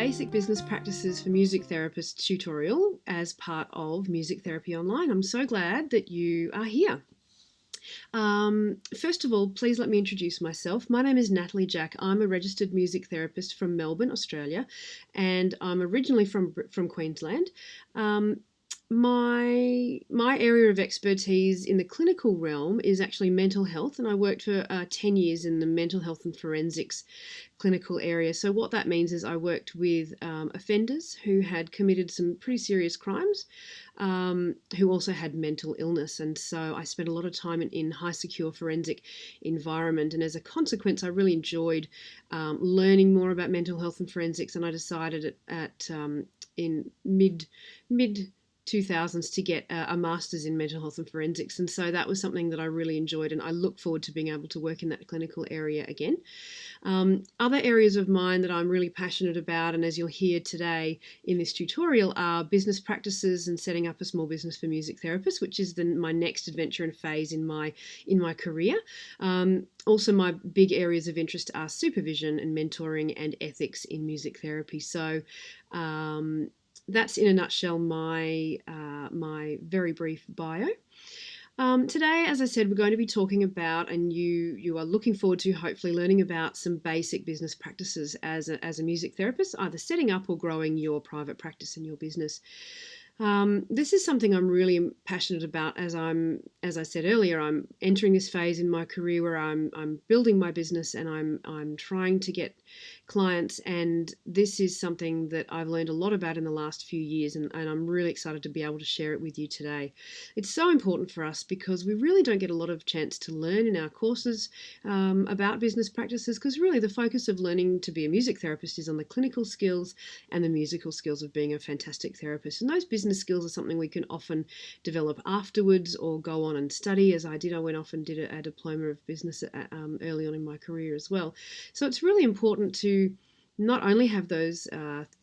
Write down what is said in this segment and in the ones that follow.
Basic Business Practices for Music Therapists tutorial as part of Music Therapy Online. I'm so glad that you are here. First of all, please let me introduce myself. My name is Natalie Jack. I'm a registered music therapist from Melbourne, Australia, and I'm originally from Queensland. My area of expertise in the clinical realm is actually mental health, and I worked for 10 years in the mental health and forensics clinical area. So what that means is I worked with offenders who had committed some pretty serious crimes, who also had mental illness, and so I spent a lot of time in high secure forensic environment, and as a consequence I really enjoyed learning more about mental health and forensics, and I decided in mid 2000s to get a master's in mental health and forensics, and so that was something that I really enjoyed, and I look forward to being able to work in that clinical area again. Other areas of mine that I'm really passionate about, and as you'll hear today in this tutorial, are business practices and setting up a small business for music therapists, which is my next adventure and phase in my career. Also, my big areas of interest are supervision and mentoring and ethics in music therapy. So that's in a nutshell my very brief bio. Today, as I said, we're going to be talking about, and you are looking forward to hopefully learning about some basic business practices as a music therapist, either setting up or growing your private practice and your business. This is something I'm really passionate about, as I said earlier, I'm entering this phase in my career where I'm building my business, and I'm trying to get clients, and this is something that I've learned a lot about in the last few years, and I'm really excited to be able to share it with you today. It's so important for us because we really don't get a lot of chance to learn in our courses about business practices, because really the focus of learning to be a music therapist is on the clinical skills and the musical skills of being a fantastic therapist, and those business skills are something we can often develop afterwards or go on and study, as I did. I went off and did a diploma of business early on in my career as well. So it's really important to not only have those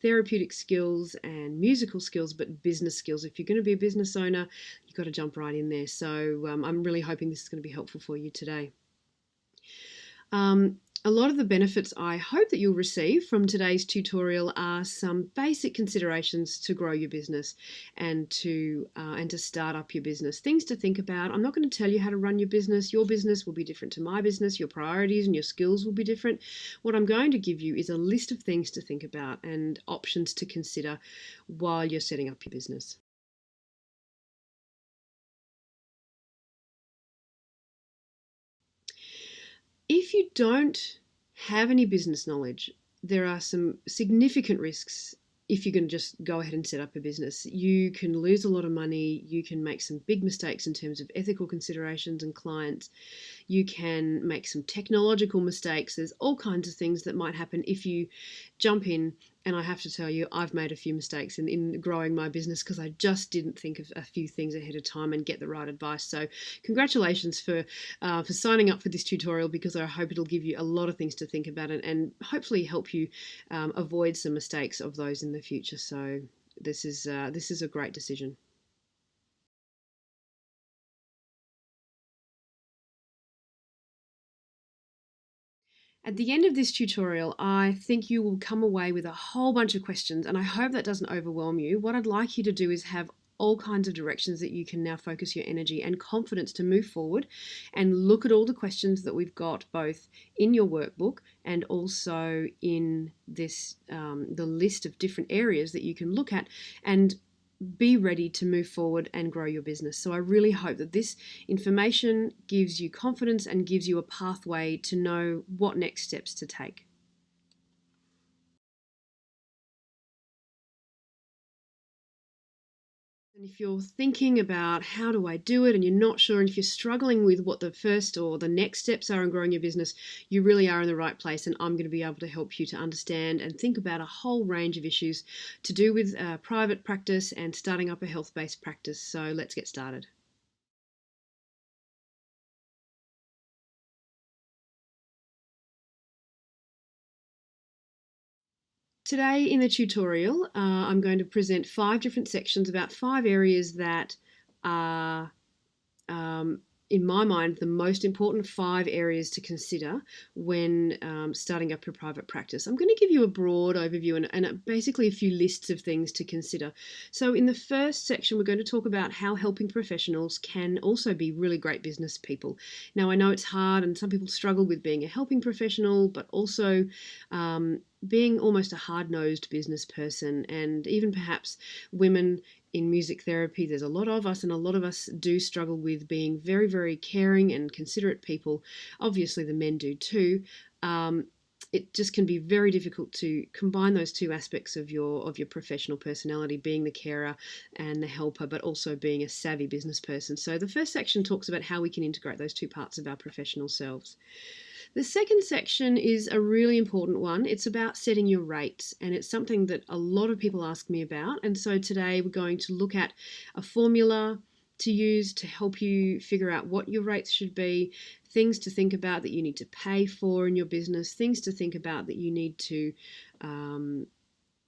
therapeutic skills and musical skills, but business skills. If you're going to be a business owner, you've got to jump right in there. So I'm really hoping this is going to be helpful for you today. A lot of the benefits I hope that you'll receive from today's tutorial are some basic considerations to grow your business and to start up your business. Things to think about. I'm not going to tell you how to run your business. Your business will be different to my business. Your priorities and your skills will be different. What I'm going to give you is a list of things to think about and options to consider while you're setting up your business. If you don't have any business knowledge, there are some significant risks if you're going to just go ahead and set up a business. You can lose a lot of money, you can make some big mistakes in terms of ethical considerations and clients, you can make some technological mistakes. There's all kinds of things that might happen if you jump in, and I have to tell you, I've made a few mistakes in growing my business because I just didn't think of a few things ahead of time and get the right advice. So congratulations for signing up for this tutorial, because I hope it'll give you a lot of things to think about and hopefully help you avoid some mistakes of those in the future. So this is a great decision. At the end of this tutorial, I think you will come away with a whole bunch of questions, and I hope that doesn't overwhelm you. What I'd like you to do is have all kinds of directions that you can now focus your energy and confidence to move forward and look at all the questions that we've got both in your workbook and also in this the list of different areas that you can look at, and be ready to move forward and grow your business. So I really hope that this information gives you confidence and gives you a pathway to know what next steps to take. And if you're thinking about how do I do it and you're not sure, and if you're struggling with what the first or the next steps are in growing your business, you really are in the right place, and I'm going to be able to help you to understand and think about a whole range of issues to do with private practice and starting up a health-based practice. So let's get started. Today in the tutorial, I'm going to present 5 different sections about 5 areas that are in my mind, the most important 5 areas to consider when starting up your private practice. I'm going to give you a broad overview and basically a few lists of things to consider. So in the first section, we're going to talk about how helping professionals can also be really great business people. Now, I know it's hard and some people struggle with being a helping professional, but also being almost a hard-nosed business person, and even perhaps women in music therapy. There's a lot of us, and a lot of us do struggle with being very, very caring and considerate people. Obviously, the men do too. It just can be very difficult to combine those 2 aspects of your professional personality, being the carer and the helper, but also being a savvy business person. So the first section talks about how we can integrate those 2 parts of our professional selves. The second section is a really important one. It's about setting your rates, and it's something that a lot of people ask me about. And so today we're going to look at a formula to use to help you figure out what your rates should be, things to think about that you need to pay for in your business, things to think about that you need to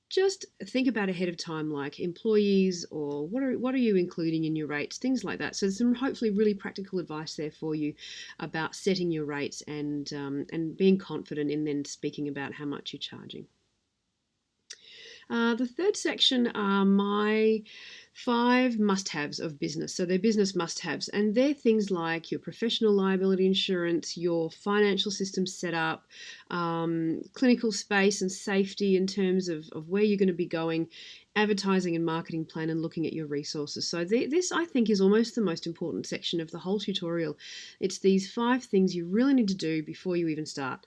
just think about ahead of time, like employees, or what are you including in your rates, things like that. So there's some hopefully really practical advice there for you about setting your rates and being confident in then speaking about how much you're charging. The third section are my 5 must-haves of business. So they're business must-haves, and they're things like your professional liability insurance, your financial system setup, clinical space and safety in terms of where you're going to be going, advertising and marketing plan, and looking at your resources. So this, I think, is almost the most important section of the whole tutorial. It's these 5 things you really need to do before you even start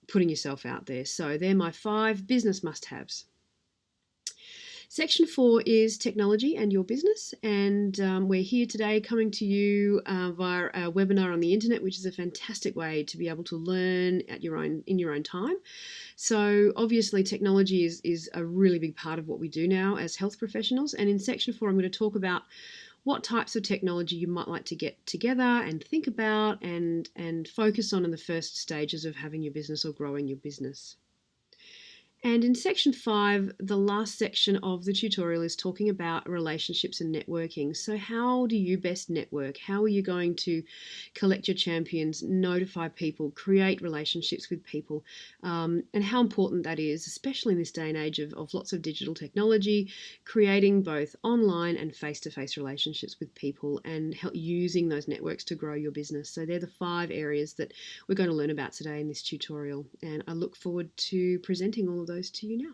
putting yourself out there. So they're my 5 business must-haves. Section 4 is technology and your business, and we're here today coming to you via a webinar on the internet, which is a fantastic way to be able to learn in your own time. So obviously technology is a really big part of what we do now as health professionals, and in section 4 I'm going to talk about what types of technology you might like to get together and think about and focus on in the first stages of having your business or growing your business. And in section 5, the last section of the tutorial is talking about relationships and networking. So how do you best network? How are you going to collect your champions, notify people, create relationships with people, and how important that is, especially in this day and age of lots of digital technology, creating both online and face-to-face relationships with people and using those networks to grow your business. So they're the 5 areas that we're going to learn about today in this tutorial, and I look forward to presenting all of those to you now.